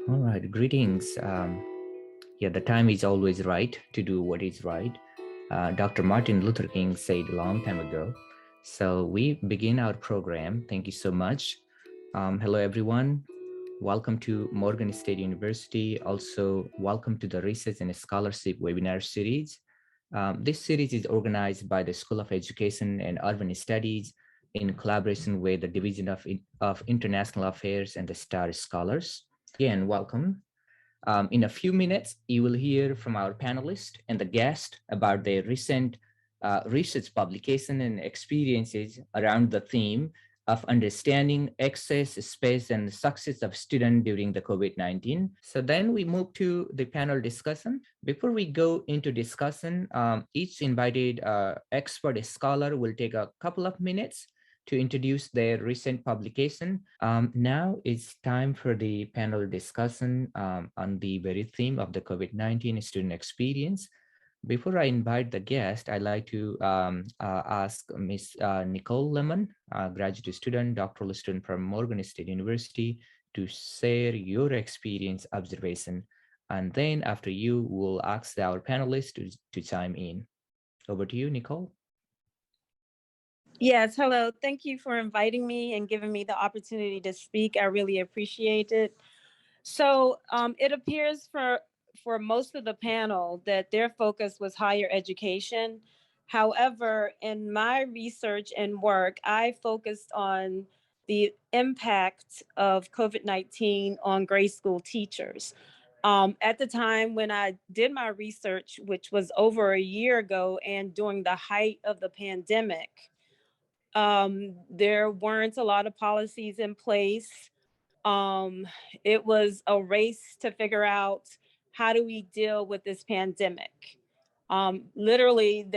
All right, greetings. Yeah, the time is always right to do what is right. Dr. Martin Luther King said a long time ago. So we begin our program. Thank you so much. Hello, everyone. Welcome to Morgan State University. Also, welcome to the Research and Scholarship webinar series. This series is organized by the School of Education and Urban Studies in collaboration with the Division of International Affairs and the STAR Scholars. Again, welcome. In a few minutes, you will hear from our panelists and the guest about their recent research publication and experiences around the theme of understanding access, space, and success of students during the COVID-19. So then we move to the panel discussion. Before we go into discussion, each invited expert scholar will take a couple of minutes to introduce their recent publication. Now it's time for the panel discussion on the very theme of the COVID-19 student experience. Before I invite the guest, I'd like to ask Ms. Nicole Lemon, a graduate student, doctoral student from Morgan State University, to share your experience observation. And then after you, we'll ask our panelists to chime in. Over to you, Nicole. Yes, hello. Thank you for inviting me and giving me the opportunity to speak. I really appreciate it. So it appears for most of the panel that their focus was higher education. However, in my research and work, I focused on the impact of COVID-19 on grade school teachers. At the time when I did my research, which was over a year ago and during the height of the pandemic, there weren't a lot of policies in place. It was a race to figure out how do we deal with this pandemic. Literally,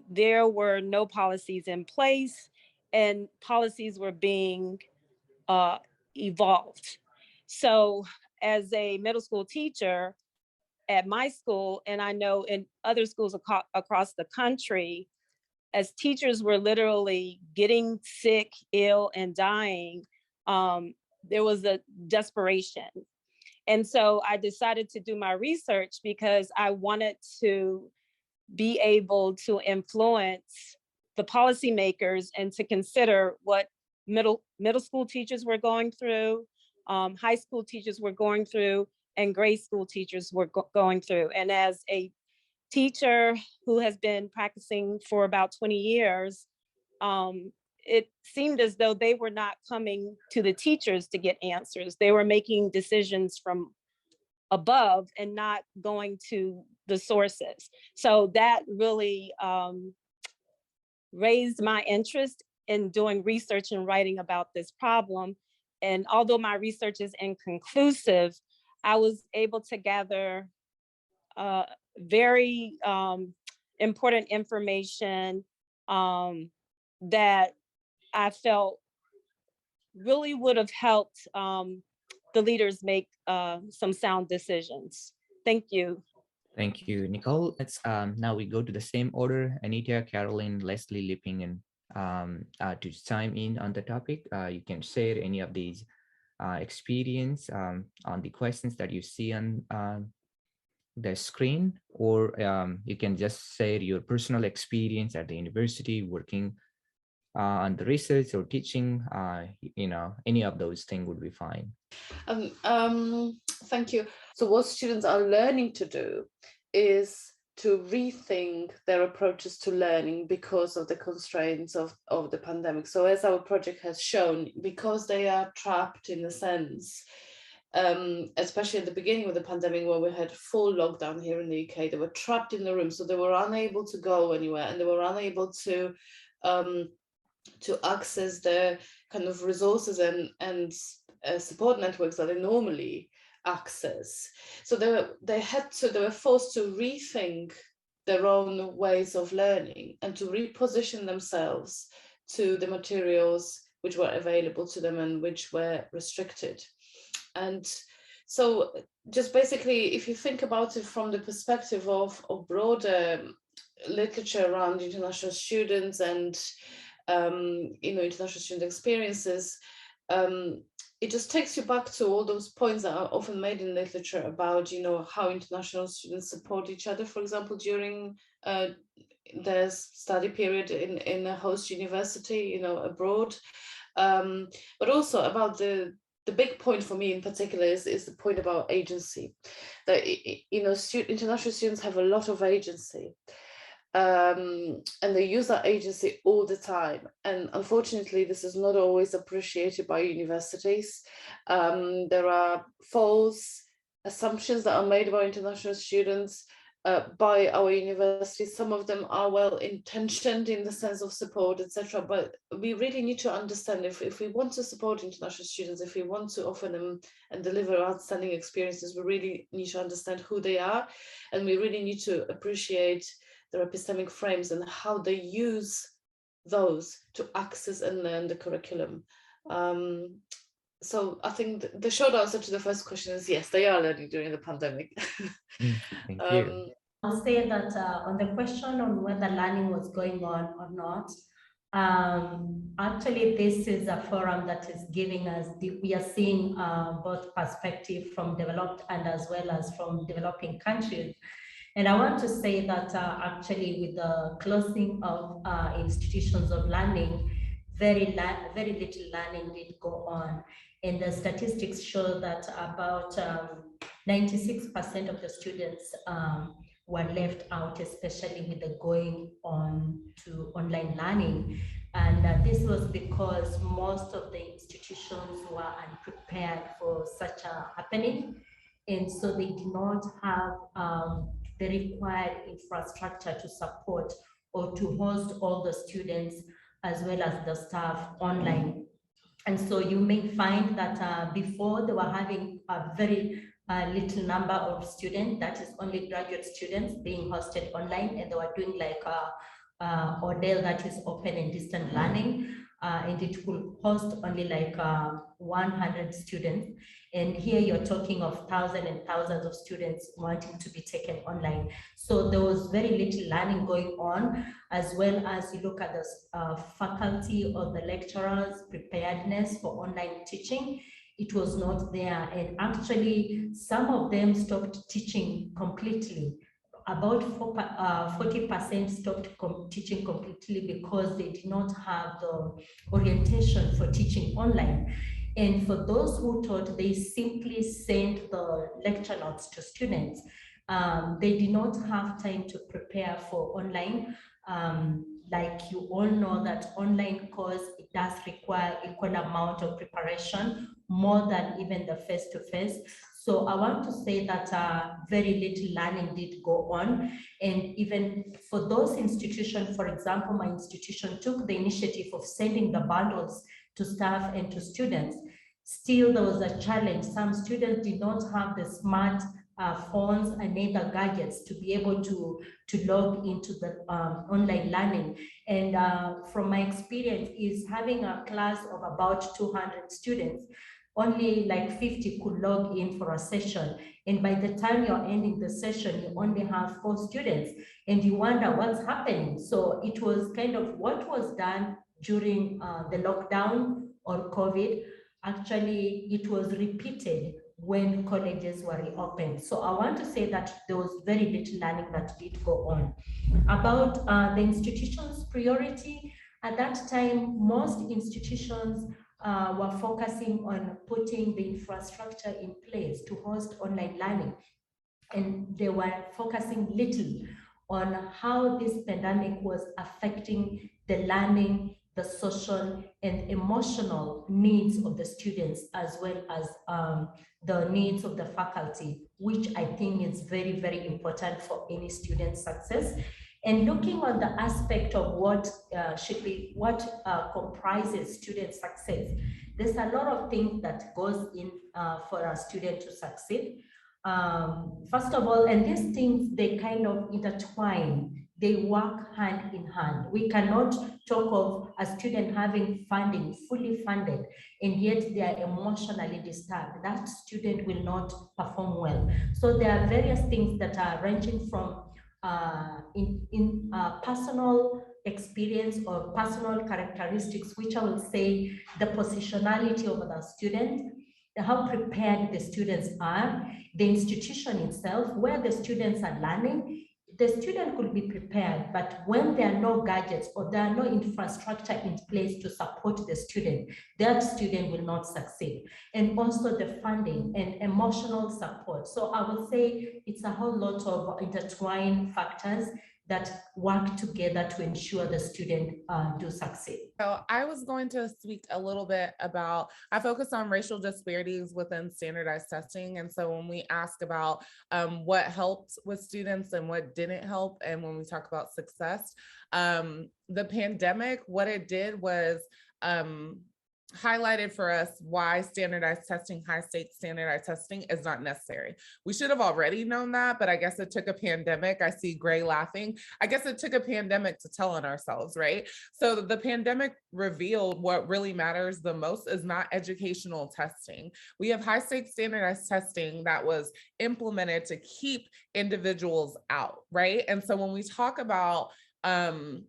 there were no policies in place, and policies were being evolved. So, as a middle school teacher at my school, and I know in other schools across the country, as teachers were literally getting sick, ill, and dying, there was a desperation. And so I decided to do my research because I wanted to be able to influence the policymakers and to consider what middle school teachers were going through, high school teachers were going through, and grade school teachers were going through. And as a teacher who has been practicing for about 20 years, it seemed as though they were not coming to the teachers to get answers. They were making decisions from above and not going to the sources. So that really raised my interest in doing research and writing about this problem. And although my research is inconclusive, I was able to gather very important information that I felt really would have helped the leaders make some sound decisions. Thank you. Thank you, Nicole. Let's now we go to the same order. Aneta, Caroline, Leslie, Lipping, and to chime in on the topic. You can share any of these experience on the questions that you see on the screen, or you can just share your personal experience at the university working on the research or teaching. Any of those things would be fine. Thank you. So what students are learning to do is to rethink their approaches to learning because of the constraints of the pandemic. So as our project has shown, because they are trapped in a sense, especially at the beginning of the pandemic where we had full lockdown here in the UK, they were trapped in the room, so they were unable to go anywhere, and they were unable to access the kind of resources and support networks that they normally access. So they were forced to rethink their own ways of learning and to reposition themselves to the materials which were available to them and which were restricted. And so just basically, if you think about it from the perspective of broader literature around international students and international student experiences, it just takes you back to all those points that are often made in literature about, how international students support each other, for example, during their study period in a host university, abroad. But also about the big point for me in particular is the point about agency. That, international students have a lot of agency. And they use that agency all the time. And unfortunately, this is not always appreciated by universities. There are false assumptions that are made about international students by our universities. Some of them are well intentioned in the sense of support, etc. But we really need to understand, if we want to support international students, if we want to offer them and deliver outstanding experiences, we really need to understand who they are, and we really need to appreciate their epistemic frames and how they use those to access and learn the curriculum. So I think the short answer to the first question is yes, they are learning during the pandemic. Thank you. I'll say that on the question on whether learning was going on or not, actually this is a forum that is giving us, we are seeing both perspective from developed and as well as from developing countries. And I want to say that actually with the closing of institutions of learning, very little learning did go on. And the statistics show that about 96% of the students were left out, especially with the going on to online learning. And this was because most of the institutions were unprepared for such a happening. And so they did not have the required infrastructure to support or to host all the students as well as the staff online. And so you may find that before they were having a very little number of students, that is only graduate students being hosted online, and they were doing like a model that is open and distant learning. And it will host only like 100 students. And here you're talking of thousands and thousands of students wanting to be taken online. So there was very little learning going on, as well as you look at the faculty or the lecturers' preparedness for online teaching. It was not there. And actually, some of them stopped teaching completely. About 40% stopped teaching completely because they did not have the orientation for teaching online. And for those who taught, they simply sent the lecture notes to students. They did not have time to prepare for online. Like you all know that online course, it does require equal amount of preparation, more than even the face-to-face. So I want to say that very little learning did go on. And even for those institutions, for example, my institution took the initiative of sending the bundles to staff and to students. Still, there was a challenge. Some students did not have the smart phones and other gadgets to be able to log into the online learning. And from my experience is having a class of about 200 students, only like 50 could log in for a session. And by the time you're ending the session, you only have 4 students and you wonder what's happening. So it was kind of what was done during the lockdown or COVID. Actually, it was repeated when colleges were reopened. So I want to say that there was very little learning that did go on. About the institution's priority, at that time, most institutions were focusing on putting the infrastructure in place to host online learning. And they were focusing little on how this pandemic was affecting the learning, the social and emotional needs of the students, as well as the needs of the faculty, which I think is very, very important for any student success. And looking on the aspect of what comprises student success, there's a lot of things that goes in for a student to succeed. First of all, and these things, they kind of intertwine, they work hand in hand. We cannot talk of a student having funding, fully funded, and yet they are emotionally disturbed. That student will not perform well. So there are various things that are ranging from personal experience or personal characteristics, which I will say the positionality of the student, how prepared the students are, the institution itself, where the students are learning. The student could be prepared, but when there are no gadgets or there are no infrastructure in place to support the student, that student will not succeed. And also the funding and emotional support. So I would say it's a whole lot of intertwined factors that work together to ensure the student do succeed. So I was going to speak a little bit about, I focus on racial disparities within standardized testing. And so when we ask about what helped with students and what didn't help, and when we talk about success, the pandemic, what it did was highlighted for us why standardized testing, high stakes standardized testing is not necessary. We should have already known that, but I guess it took a pandemic. I see Gray laughing. I guess it took a pandemic to tell on ourselves, right? So the pandemic revealed what really matters the most is not educational testing. We have high stakes standardized testing that was implemented to keep individuals out, right? And so when we talk about in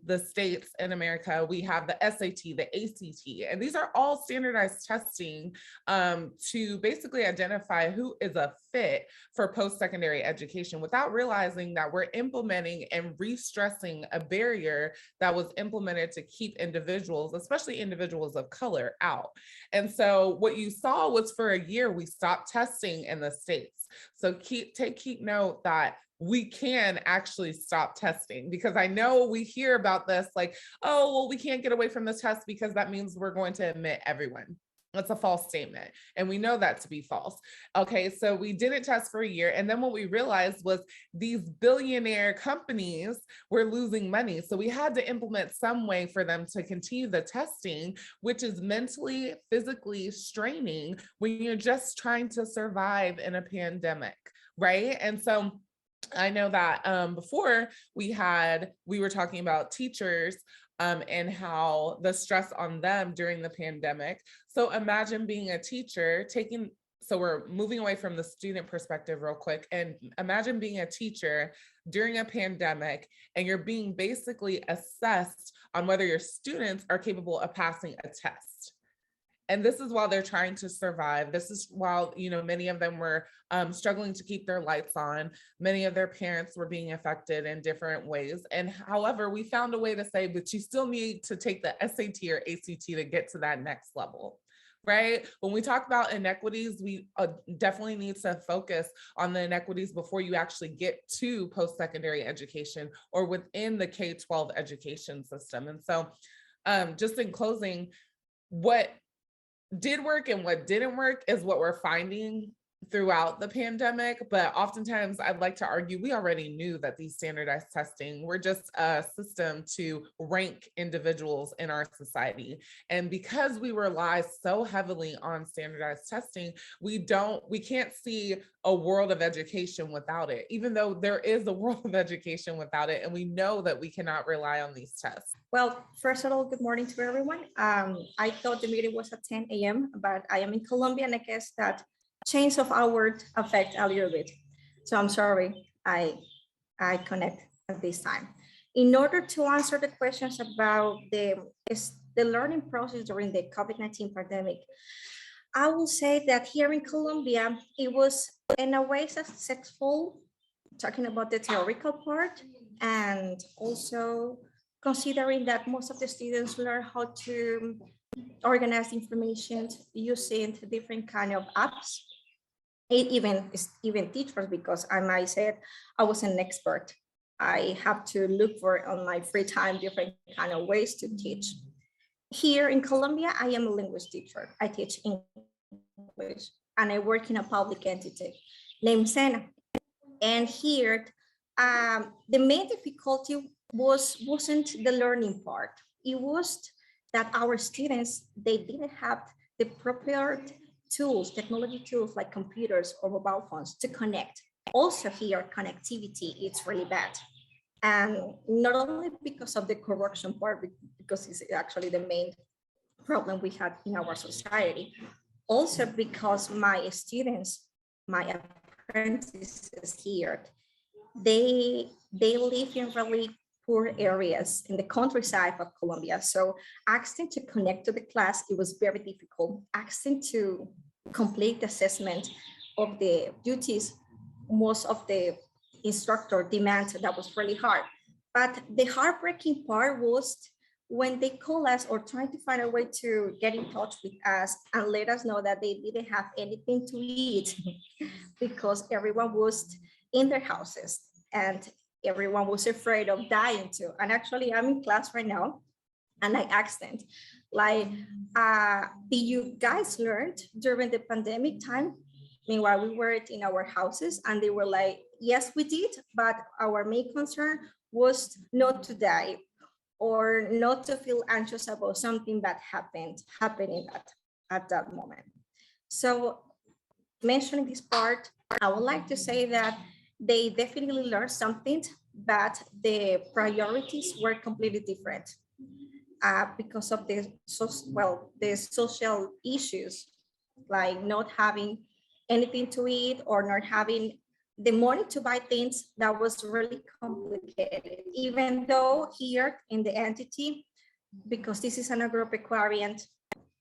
the States in America, we have the SAT, the ACT, and these are all standardized testing to basically identify who is a fit for post-secondary education without realizing that we're implementing and re-stressing a barrier that was implemented to keep individuals, especially individuals of color, out. And so what you saw was for a year, we stopped testing in the States. So keep note that we can actually stop testing, because I know we hear about this like, oh, well, we can't get away from the test because that means we're going to admit everyone. That's a false statement. And we know that to be false. Okay, so we didn't test for a year. And then what we realized was these billionaire companies were losing money. So we had to implement some way for them to continue the testing, which is mentally, physically straining when you're just trying to survive in a pandemic, right? And so I know that before we were talking about teachers and how the stress on them during the pandemic. So imagine being a teacher so we're moving away from the student perspective real quick, and imagine being a teacher during a pandemic and you're being basically assessed on whether your students are capable of passing a test. And this is while they're trying to survive. This is while, many of them were struggling to keep their lights on. Many of their parents were being affected in different ways. And however, we found a way to say, but you still need to take the SAT or ACT to get to that next level, right? When we talk about inequities, we definitely need to focus on the inequities before you actually get to post-secondary education or within the K-12 education system. And so just in closing, what did work and what didn't work is what we're finding throughout the pandemic. But oftentimes I'd like to argue we already knew that these standardized testing were just a system to rank individuals in our society. And because we rely so heavily on standardized testing, we can't see a world of education without it, even though there is a world of education without it. And we know that we cannot rely on these tests. Well, first of all, good morning to everyone. I thought the meeting was at 10 a.m., but I am in Colombia, and I guess that change of hour affect a little bit. So I'm sorry, I connect at this time. In order to answer the questions about the learning process during the COVID-19 pandemic, I will say that here in Colombia, it was in a way successful, talking about the theoretical part, and also considering that most of the students learn how to organize information using different kind of apps, even teachers, because I might say I was an expert. I have to look for on my free time different kind of ways to teach. Here in Colombia, I am a language teacher. I teach English, and I work in a public entity named SENA. And here, the main difficulty wasn't the learning part. It was that our students, they didn't have the proper tools, technology tools like computers or mobile phones to connect. Also here, connectivity, it's really bad. And not only because of the corruption part, because it's actually the main problem we had in our society, also because my students, my apprentices here, they live in really poor areas in the countryside of Colombia. So asking to connect to the class, it was very difficult. Asking to complete the assessment of the duties, most of the instructor demands, that was really hard. But the heartbreaking part was when they call us or trying to find a way to get in touch with us and let us know that they didn't have anything to eat because everyone was in their houses and everyone was afraid of dying too. And actually, I'm in class right now, and I asked them, like, did you guys learn during the pandemic time? Meanwhile, we were in our houses, and they were like, yes, we did, but our main concern was not to die or not to feel anxious about something that happening at that moment. So mentioning this part, I would like to say that they definitely learned something, but the priorities were completely different because of the social issues, like not having anything to eat or not having the money to buy things. That was really complicated, even though here in the entity, because this is an agropecuarian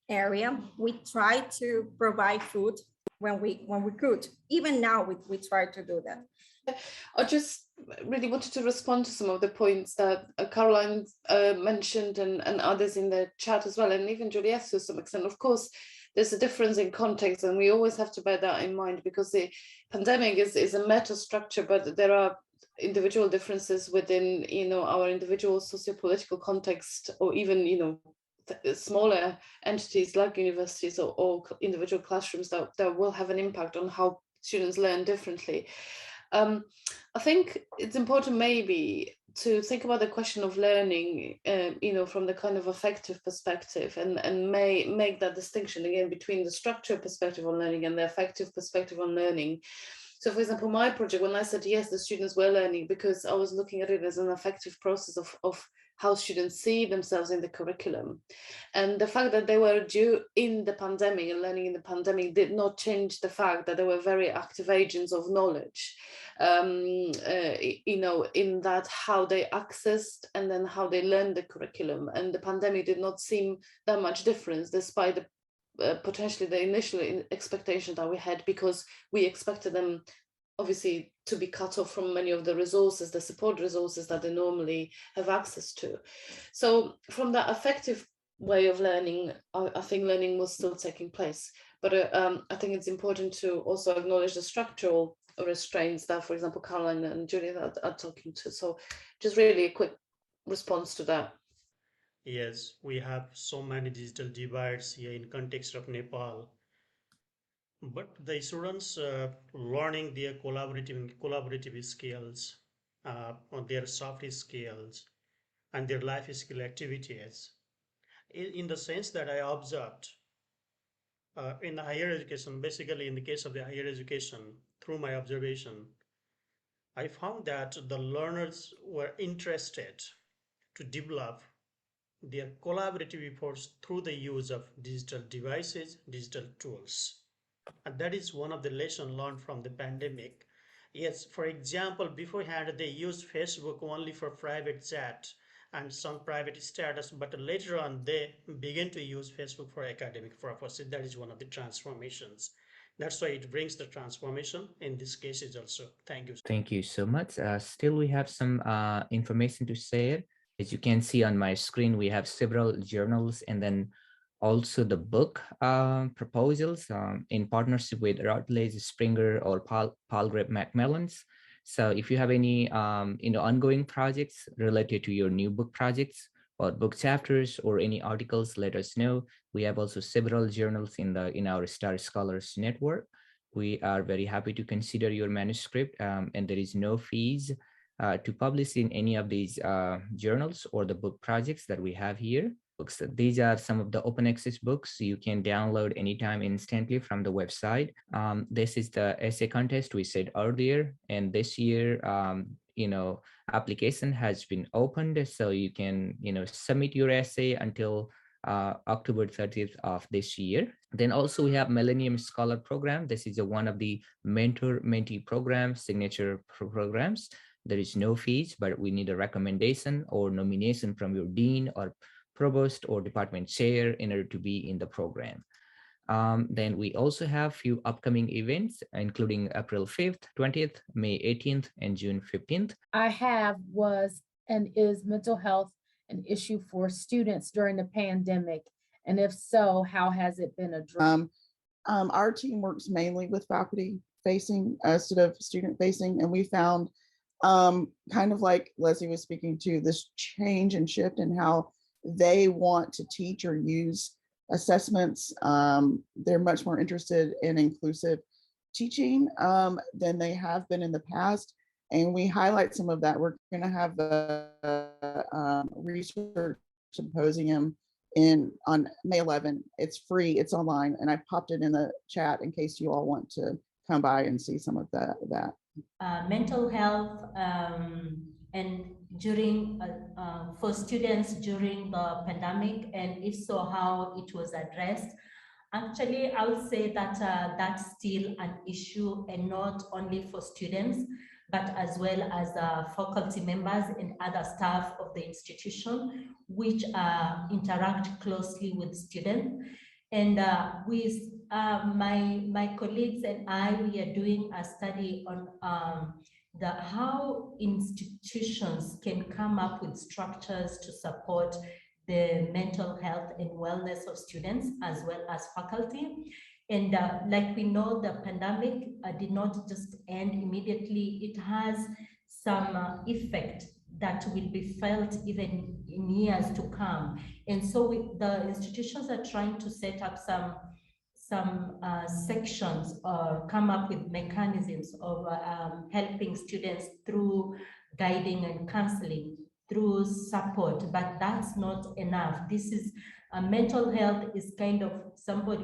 area, we try to provide food when we could. Even now, we try to do that. I just really wanted to respond to some of the points that Caroline mentioned and others in the chat as well, and even Juliette to some extent. Of course, there's a difference in context, and we always have to bear that in mind, because the pandemic is a meta structure, but there are individual differences within, our individual socio-political context, or even, smaller entities like universities or individual classrooms that will have an impact on how students learn differently. I think it's important maybe to think about the question of learning, from the kind of affective perspective, and make that distinction again between the structural perspective on learning and the affective perspective on learning. So, for example, my project, when I said yes, the students were learning, because I was looking at it as an affective process of how students see themselves in the curriculum. And the fact that they were due in the pandemic and learning in the pandemic did not change the fact that they were very active agents of knowledge, in that how they accessed and then how they learned the curriculum. And the pandemic did not seem that much difference, despite the potentially the initial expectation that we had, because we expected them obviously to be cut off from many of the resources, the support resources that they normally have access to. So from that affective way of learning, I think learning was still taking place. But I think it's important to also acknowledge the structural restraints that, for example, Caroline and Julia are talking to. So just really a quick response to that. Yes, we have so many digital divides here in context of Nepal. But the students learning their collaborative skills, on their soft skills, and their life skill activities, in the sense that I observed in the higher education, basically in the case of the higher education, through my observation, I found that the learners were interested to develop their collaborative efforts through the use of digital devices, digital tools. And that is one of the lessons learned from the pandemic. Yes, for example, beforehand they used Facebook only for private chat and some private status, but later on they began to use Facebook for academic purposes. That is one of the transformations. That's why it brings the transformation in this case is also. Thank you. Thank you so much. Still, we have some information to share. As you can see on my screen, we have several journals and then also the book proposals in partnership with Routledge, Springer, or Palgrave Macmillans. So if you have any ongoing projects related to your new book projects or book chapters or any articles, let us know. We have also several journals in our Star Scholars network. We are very happy to consider your manuscript, and there is no fees to publish in any of these journals or the book projects that we have here. Books. These are some of the open access books you can download anytime instantly from the website. This is the essay contest we said earlier, and this year, application has been opened, so you can, submit your essay until October 30th of this year. Then also we have Millennium Scholar Program. This is one of the mentor-mentee program signature programs. There is no fees, but we need a recommendation or nomination from your dean or provost or department chair in order to be in the program. Then we also have few upcoming events, including April 5th, 20th, May 18th, and June 15th. I have was and is mental health an issue for students during the pandemic? And if so, how has it been addressed? Our team works mainly with faculty facing instead of student facing, and we found kind of like Leslie was speaking to, this change and shift in how they want to teach or use assessments. They're much more interested in inclusive teaching than they have been in the past. And we highlight some of that. We're going to have the research symposium on May 11. It's free, it's online, and I popped it in the chat in case you all want to come by and see some of that. Mental health and during for students during the pandemic, and if so, how it was addressed. Actually, I would say that that's still an issue, and not only for students, but as well as faculty members and other staff of the institution, which interact closely with students. And with my colleagues and I, we are doing a study on how institutions can come up with structures to support the mental health and wellness of students as well as faculty. And like we know, the pandemic did not just end immediately. It has some effect that will be felt even in years to come. And so the institutions are trying to set up some sections or come up with mechanisms of helping students through guiding and counseling, through support, but that's not enough. This is mental health is kind of somebody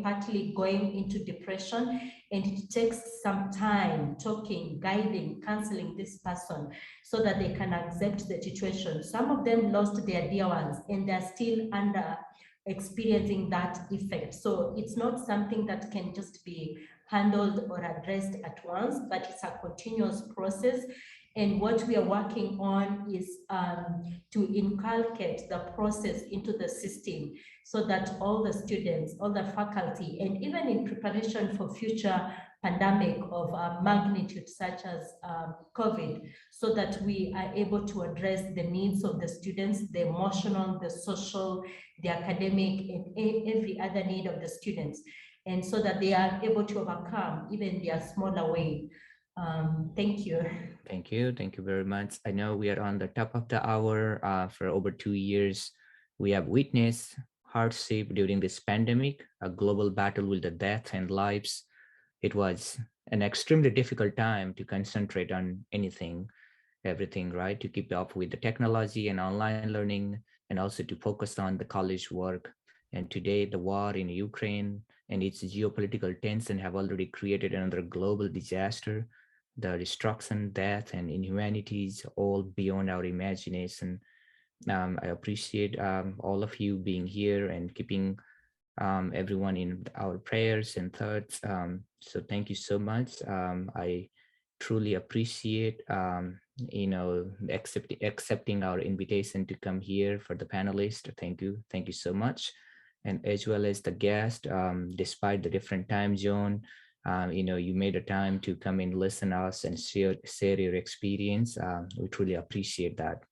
partly going into depression, and it takes some time talking, guiding, counseling this person so that they can accept the situation. Some of them lost their dear ones and they're still under experiencing that effect. So it's not something that can just be handled or addressed at once, but it's a continuous process. And what we are working on is to inculcate the process into the system so that all the students, all the faculty, and even in preparation for future pandemic of magnitude such as COVID, so that we are able to address the needs of the students, the emotional, the social, the academic, and every other need of the students, and so that they are able to overcome even their smaller way. Thank you. Thank you. Thank you very much. I know we are on the top of the hour. For over 2 years, we have witnessed hardship during this pandemic, a global battle with the death and lives. It was an extremely difficult time to concentrate on everything, right? To keep up with the technology and online learning, and also to focus on the college work. And today, the war in Ukraine and its geopolitical tension have already created another global disaster. The destruction, death, and inhumanities all beyond our imagination. I appreciate all of you being here and keeping everyone in our prayers and thoughts. So thank you so much. I truly appreciate accepting our invitation to come here for the panelists. Thank you so much. And as well as the guest, despite the different time zone, you made a time to come and listen to us and share your experience. We truly appreciate that.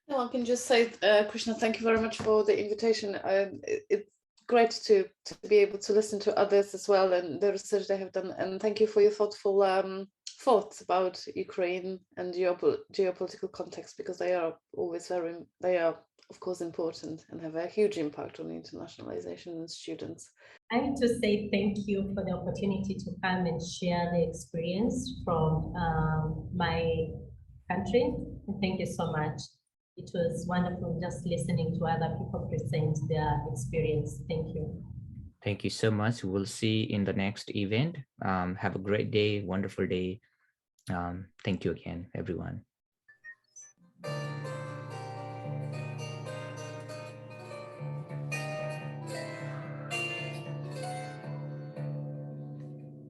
No, I can just say, Krishna, thank you very much for the invitation. It's great to be able to listen to others as well and the research they have done. And thank you for your thoughtful thoughts about Ukraine and geopolitical context, because they are of course important and have a huge impact on internationalization and students. I need to say thank you for the opportunity to come and share the experience from my country. Thank you so much. It was wonderful just listening to other people present their experience. Thank you. Thank you so much. We'll see in the next event. Have a great day, wonderful day. Thank you again, everyone.